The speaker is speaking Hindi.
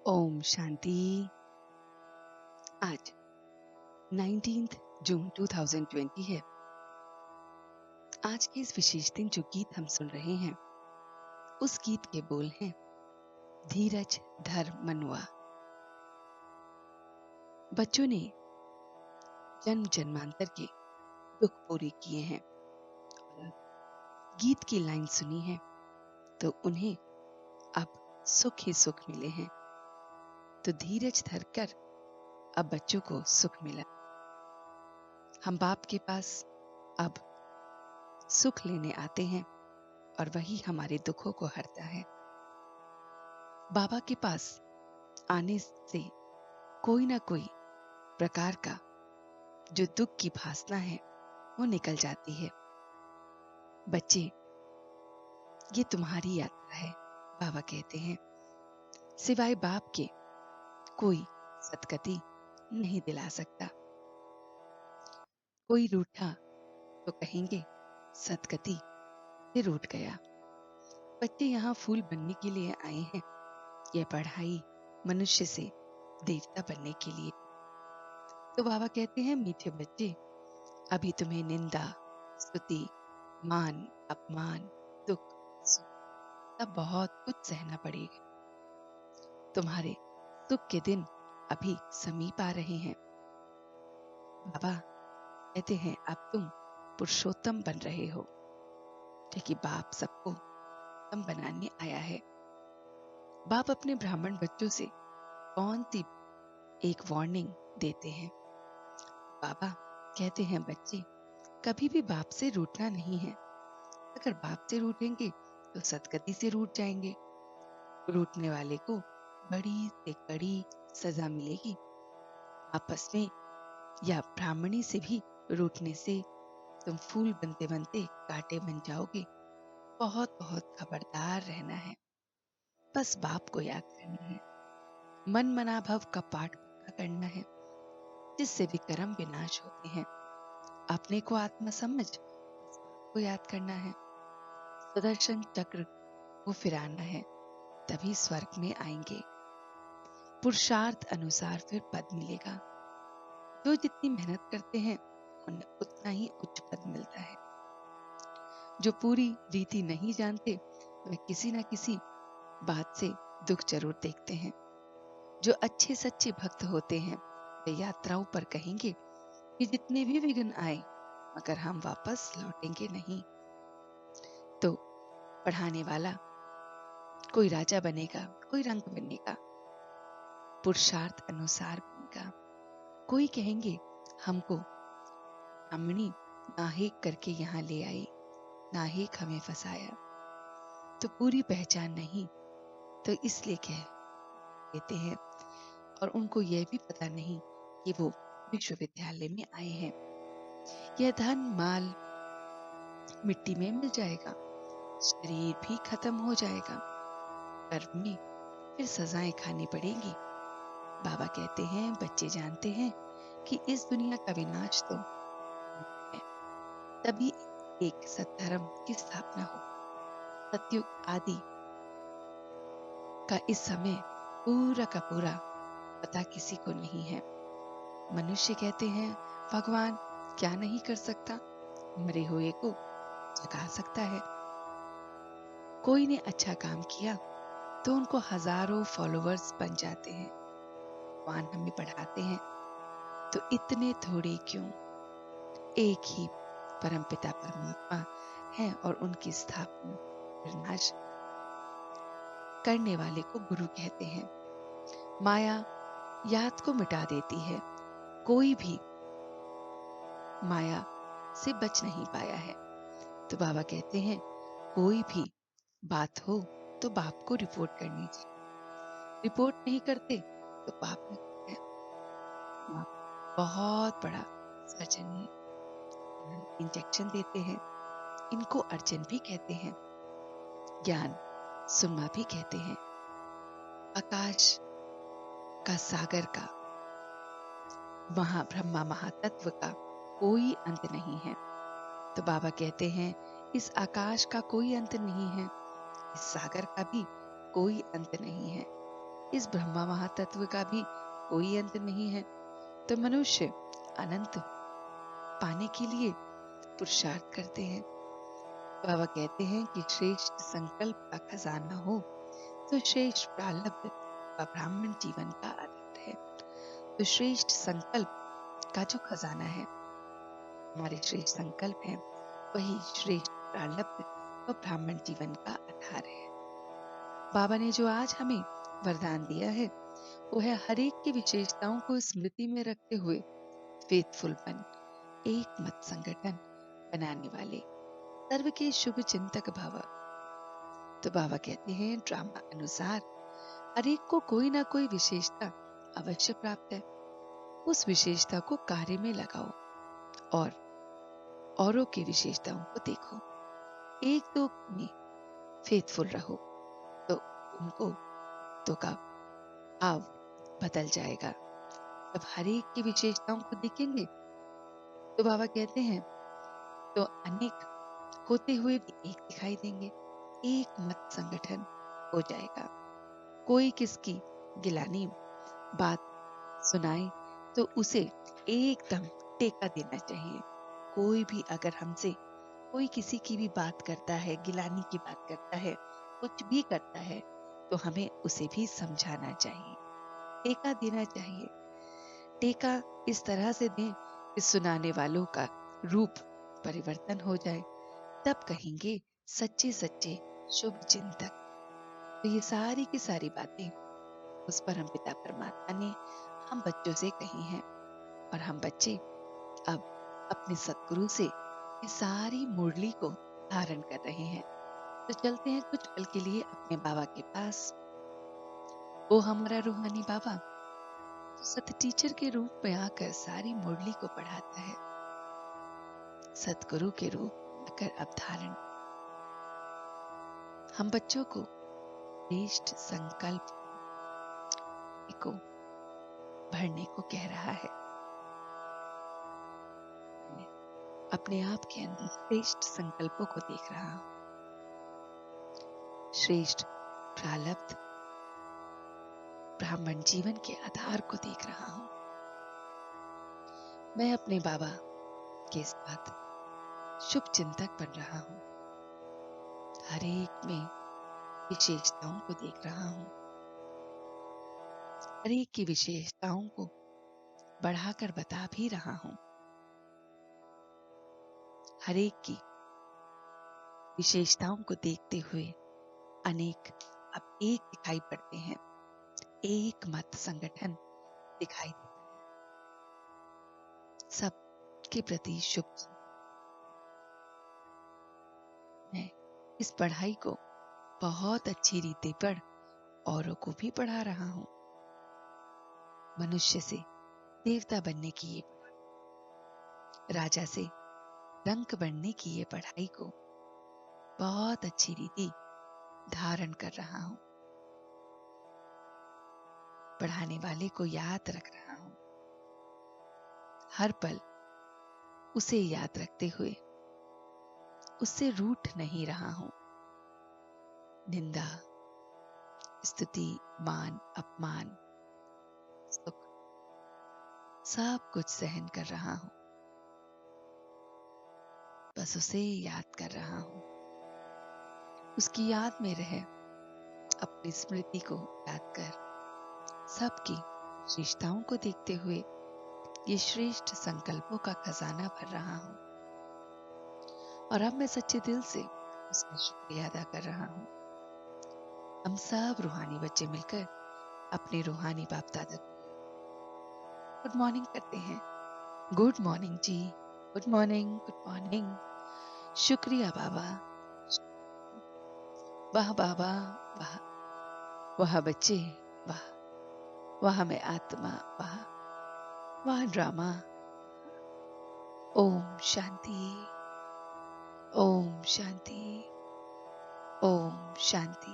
ओम शांति। आज 19 जून 2020 है। आज के इस विशेष दिन जो गीत हम सुन रहे हैं, उस गीत के बोल हैं, धीरज धर मनुआ। बच्चों ने जन्म जन्मांतर के दुख पूरे किए हैं और गीत की लाइन सुनी है तो उन्हें अब सुख ही सुख मिले हैं। तो धीरज धर कर अब बच्चों को सुख मिला। हम बाप के पास अब सुख लेने आते हैं और वही हमारे दुखों को हरता है। बाबा के पास आने से कोई ना कोई प्रकार का जो दुख की भासना है वो निकल जाती है। बच्चे, ये तुम्हारी यात्रा है, बाबा कहते हैं। सिवाय बाप के कोई सदगति नहीं दिला सकता। कोई रूठा तो कहेंगे सदगति से रूठ गया। बच्चे यहाँ फूल बनने के लिए आए हैं। यह पढ़ाई मनुष्य से देवता बनने के लिए। तो बाबा कहते हैं, मीठे बच्चे, अभी तुम्हें निंदा, स्तुति, मान, अपमान, दुख, सुख सब बहुत कुछ सहना पड़ेगा। तुम्हारे सुख के दिन अभी समीप आ रहे हैं। बाबा कहते हैं, अब तुम पुरुषोत्तम बन रहे हो, क्योंकि बाप सबको उत्तम बनाने आया है। बाप अपने ब्राह्मण बच्चों से कौन सी एक वार्निंग देते हैं। बाबा कहते हैं, बच्चे, कभी भी बाप से रूठना नहीं है। अगर बाप से रूठेंगे तो सदगति से रूठ जाएंगे। रूठने वाले को बड़ी से कड़ी सजा मिलेगी। आपस में या ब्राह्मणी से भी रूठने से तुम फूल बनते बनते कांटे बन जाओगे। बहुत बहुत खबरदार रहना है। बस बाप को याद करना है। मन मना भव का पाठ पक्का करना है, जिससे विकर्म विनाश होते हैं। अपने को आत्मा समझ बस बाप को याद करना है। सुदर्शन चक्र को फिराना है, तभी स्वर्ग में आएंगे। पुरुषार्थ अनुसार फिर पद मिलेगा। जो जितनी मेहनत करते हैं उन्हें उतना ही उच्च पद मिलता है। जो पूरी रीति नहीं जानते वह किसी न किसी बात से दुख जरूर देखते हैं। जो अच्छे सच्चे भक्त होते हैं वे यात्राओं पर कहेंगे कि जितने भी विघ्न आए मगर हम वापस लौटेंगे नहीं। तो पढ़ाने वाला कोई राजा बनेगा, कोई रंग बनेगा, पुरुषार्थ अनुसार बनेगा। कोई कहेंगे हमको ब्राह्मणी नाहेक करके यहाँ ले आई, नाहेक हमें फंसाया। तो पूरी पहचान नहीं तो इसलिए कह देते हैं, और उनको यह भी पता नहीं कि वो विश्वविद्यालय में आए हैं। यह धन माल मिट्टी में मिल जाएगा, शरीर भी खत्म हो जाएगा, कर्म में फिर सजाएं खानी पड़ेगी। बाबा कहते हैं, बच्चे जानते हैं कि इस दुनिया का विनाश तो है, तभी एक सत्धर्म की स्थापना हो। सतयुग आदि का इस समय पूरा का पूरा पता किसी को नहीं है। मनुष्य कहते हैं, भगवान क्या नहीं कर सकता, मरे हुए को जगा सकता है। कोई ने अच्छा काम किया तो उनको हजारों फॉलोअर्स बन जाते हैं। भगवान हमें पढ़ाते हैं तो इतने थोड़े क्यों। एक ही परमपिता परमात्मा है और उनकी स्थापना विनाश करने वाले को गुरु कहते हैं। माया याद को मिटा देती है। कोई भी माया से बच नहीं पाया है। तो बाबा कहते हैं, कोई भी बात हो तो बाप को रिपोर्ट करनी चाहिए। रिपोर्ट नहीं करते तो पाप लगता है। बाप बहुत बड़ा सर्जन है। इंजेक्शन देते हैं। इनको अर्जन भी कहते हैं, ज्ञान सुनमा भी कहते हैं। आकाश का सागर का ब्रह्मा महातत्व का कोई अंत नहीं है। तो बाबा कहते हैं, इस आकाश का कोई अंत नहीं है, इस सागर का भी कोई अंत नहीं है। इस ब्रह्मा महातत्व का भी कोई अंत नहीं है, तो मनुष्य अनंत पाने के लिए पुरुषार्थ करते हैं। बाबा कहते हैं कि श्रेष्ठ संकल्प का खजाना हो तो श्रेष्ठ प्रारब्ध व ब्राह्मण जीवन का आनंद है। तो श्रेष्ठ संकल्प का जो खजाना है, हमारे श्रेष्ठ संकल्प हैं, वही श्रेष्ठ प्रारब्ध व ब्राह्मण जीवन का आधार है। बाबा ने जो आज हमें वरदान दिया है, वो है हर एक की विशेषताओं को स्मृति में रखते हुए फेथफुल बन एक मत संगठन बनाने वाले सर्व के शुभ चिंतक भव। तो बाबा कहते हैं ड्रामा अनुसार हर एक को कोई ना कोई विशेषता अवश्य प्राप्त है। उस विशेषता को कार्य में लगाओ और औरों की विशेषताओं को देखो। एक दो में फेथफुल रहो तो उनको तो का भाव बदल जाएगा। जब हर एक की विशेषताओं को देखेंगे तो बाबा कहते हैं तो अनेक होते हुए भी एक दिखाई देंगे। एक मत संगठन हो जाएगा। कोई किसकी गिलानी बात सुनाए तो उसे एकदम टेका देना चाहिए। कोई भी अगर हमसे कोई किसी की भी बात करता है, गिलानी की बात करता है, कुछ भी करता है, तो हमें उसे भी समझाना चाहिए, टेका देना चाहिए। टेका इस तरह से दें कि सुनाने वालों का रूप परिवर्तन हो जाए, तब कहेंगे सच्चे सच्चे शुभ चिंतक। तो ये सारी की सारी बातें उस परमपिता परमात्मा ने हम बच्चों से कही हैं, और हम बच्चे अब अपने सतगुरु से ये सारी मुरली को धारण कर रहे हैं। तो चलते हैं कुछ पल के लिए अपने बाबा के पास। वो हमारा रूहानी बाबा तो सत टीचर के रूप में आकर सारी मुरली को पढ़ाता है। सतगुरु के रूप आकर अवधारण हम बच्चों को श्रेष्ठ संकल्प को भरने को कह रहा है। मैं अपने आप के अंदर श्रेष्ठ संकल्पों को देख रहा हूं, श्रेष्ठ प्रारब्ध ब्राह्मण जीवन के आधार को देख रहा हूं। मैं अपने बाबा के साथ शुभ चिंतक बन रहा हूं। हर एक में विशेषताओं को देख रहा हूं। हर एक की विशेषताओं को बढ़ाकर बता भी रहा हूं। हर एक की विशेषताओं को देखते हुए अनेक अब एक दिखाई पड़ते हैं। एक मत संगठन दिखाई देता है। सबके प्रति शुभ। मैं इस पढ़ाई को बहुत अच्छी रीति पढ़ औरों को भी पढ़ा रहा हूं। मनुष्य से देवता बनने की ये, राजा से रंक बनने की ये पढ़ाई को बहुत अच्छी रीति धारण कर रहा हूं। पढ़ाने वाले को याद रख रहा हूं। हर पल उसे याद रखते हुए उससे रूठ नहीं रहा हूं। निंदा, स्तुति, मान, अपमान, सुख सब कुछ सहन कर रहा हूं। बस उसे याद कर रहा हूं। उसकी याद में रह अपनी स्मृति को याद कर सबकी विशेषताओं को देखते हुए ये श्रेष्ठ संकल्पों का खजाना भर रहा हूं। और अब मैं सच्चे दिल से उसका शुक्रिया अदा कर रहा हूं। हम सब रूहानी बच्चे मिलकर अपने रूहानी बाप दादा को गुड मॉर्निंग करते हैं। गुड मॉर्निंग जी, गुड मॉर्निंग, गुड मॉर्निंग। शुक्रिया बाबा, वाह बाबा, वाह वाह बच्चे, वाह वाह मैं आत्मा, वाह वाह ड्रामा। ओम शांति, ओम शांति, ओम शांति।